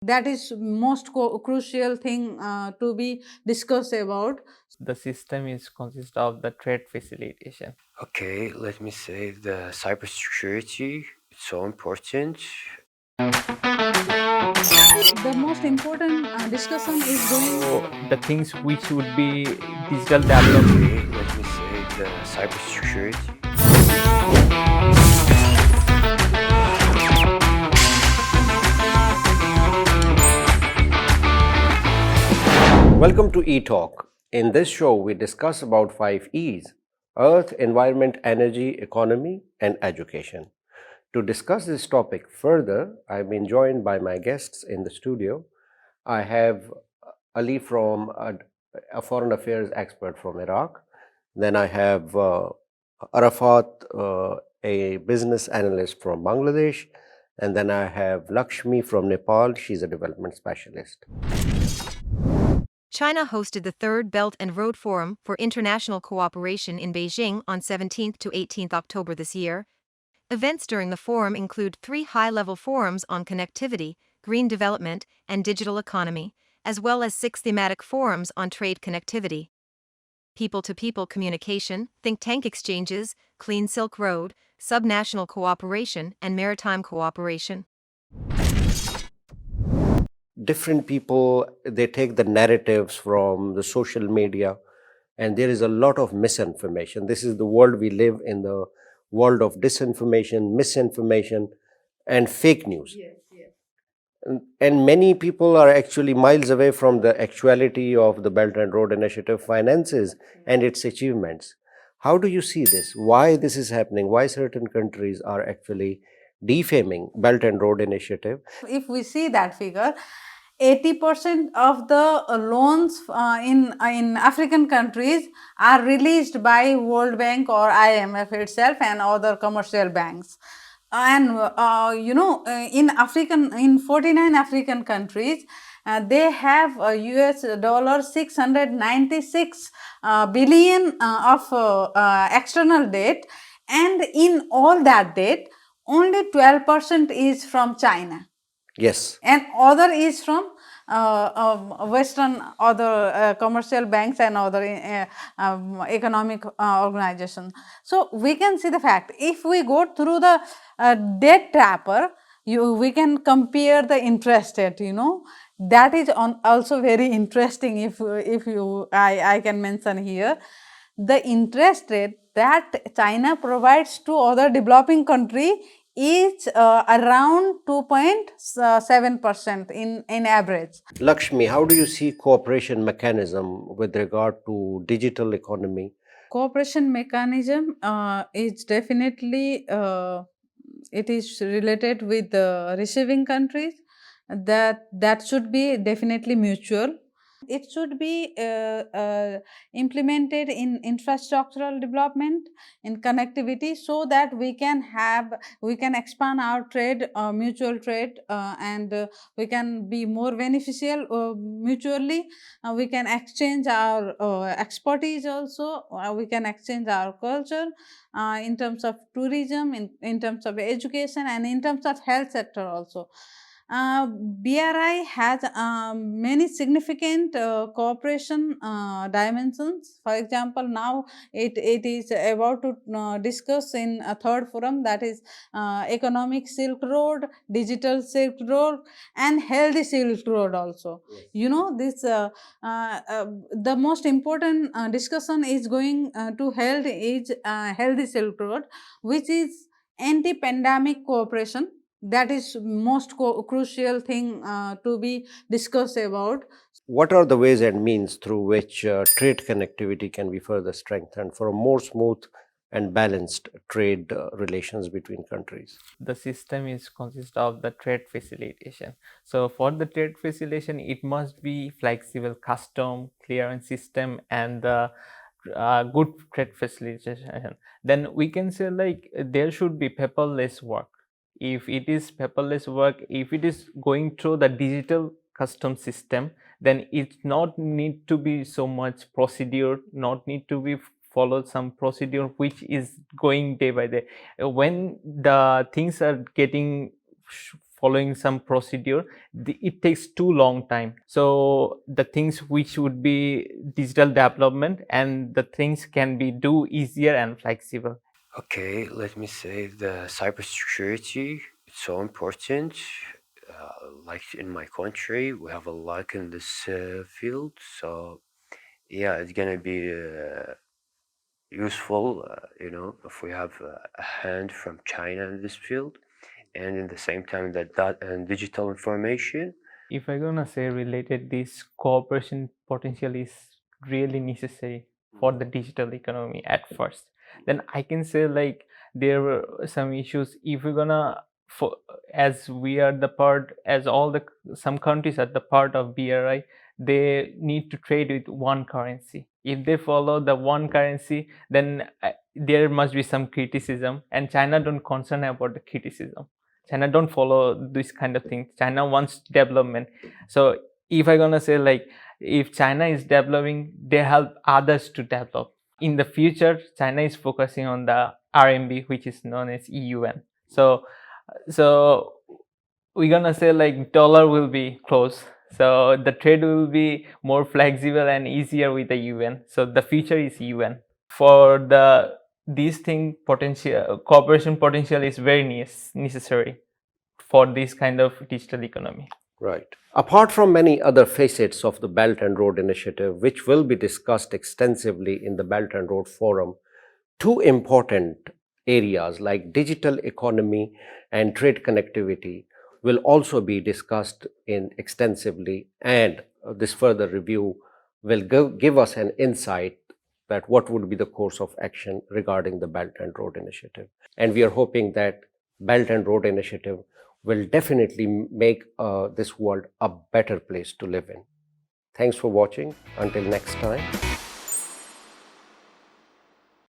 That is most crucial thing to be discussed about. The system is consist of the trade facilitation. Okay, let me say the cybersecurity. It's so important. The most important discussion is going. So the things which would be digital development. Okay, let me say the cybersecurity. Welcome to eTalk. In this show, we discuss about 5 E's: Earth, Environment, Energy, Economy, and Education. To discuss this topic further, I've been joined by my guests in the studio. I have Ali from a foreign affairs expert from Iraq. Then I have Arafat, a business analyst from Bangladesh. And then I have Lakshmi from Nepal. She's a development specialist. China hosted the Third Belt and Road Forum for International Cooperation in Beijing on 17th to 18th October this year. Events during the forum include 3 high-level forums on connectivity, green development, and digital economy, as well as 6 thematic forums on trade connectivity, people-to-people communication, think tank exchanges, clean Silk Road, subnational cooperation, and maritime cooperation. Different people, they take the narratives from the social media, and there is a lot of misinformation. This is the world we live in, the world of disinformation, misinformation, and fake news. And many people are actually miles away from the actuality of the Belt and Road Initiative finances and its achievements. How do you see this? Why this is happening? Why certain countries are actually defaming Belt and Road Initiative? If we see that figure, 80% of the loans in African countries are released by World Bank or IMF itself and other commercial banks. And in 49 African countries, they have US dollar 696 billion of external debt, and in all that debt, only 12% is from China. Yes. And other is from Western other commercial banks and other economic organizations. So we can see the fact. If we go through the debt trapper, we can compare the interest rate. That is also very interesting. If I can mention here, the interest rate that China provides to other developing country is around 2.7% in average. Lakshmi, how do you see cooperation mechanism with regard to digital economy? Cooperation mechanism is definitely it is related with the receiving countries. That should be definitely mutual. It should be implemented in infrastructural development, in connectivity, so that we can expand our trade, mutual trade, and we can be more beneficial mutually. We can exchange our expertise also. We can exchange our culture in terms of tourism, in terms of education, and in terms of health sector also. BRI has many significant cooperation dimensions. For example, now it is about to discuss in a third forum, that is economic Silk Road, digital Silk Road, and healthy Silk Road also. This the most important discussion is going to held is healthy Silk Road, which is anti-pandemic cooperation. That is most crucial thing to be discussed about. What are the ways and means through which trade connectivity can be further strengthened for a more smooth and balanced trade relations between countries? The system is consist of the trade facilitation. So for the trade facilitation, it must be flexible custom clearance system and the good trade facilitation. Then we can say like there should be paperless work. If it is paperless work, if it is going through the digital custom system, then it not need to be so much procedure, not need to be follow some procedure which is going day by day. When the things are getting following some procedure, it takes too long time. So the things which would be digital development and the things can be do easier and flexible. Okay, let me say the cybersecurity, it's so important. Like in my country, we have a lot in this field. So yeah, it's gonna be useful, if we have a hand from China in this field, and in the same time that and digital information. If I'm gonna say related, this cooperation potential is really necessary for the digital economy at first. Then I can say like there were some issues. If we're gonna, for as we are the part, as all the some countries are the part of BRI, they need to trade with one currency. If they follow the one currency, then there must be some criticism, and China don't concern about the criticism. China don't follow this kind of thing. China wants development. So if I'm gonna say like if China is developing, they help others to develop. In the future, China is focusing on the RMB, which is known as EUN. So we're gonna say like dollar will be close. So the trade will be more flexible and easier with the UN. So the future is UN. For the this thing potential cooperation potential is very necessary for this kind of digital economy. Right. Apart from many other facets of the Belt and Road Initiative, which will be discussed extensively in the Belt and Road Forum, two important areas like digital economy and trade connectivity will also be discussed in extensively, and this further review will give us an insight that what would be the course of action regarding the Belt and Road Initiative. And we are hoping that Belt and Road Initiative will definitely make this world a better place to live in. Thanks for watching. Until next time.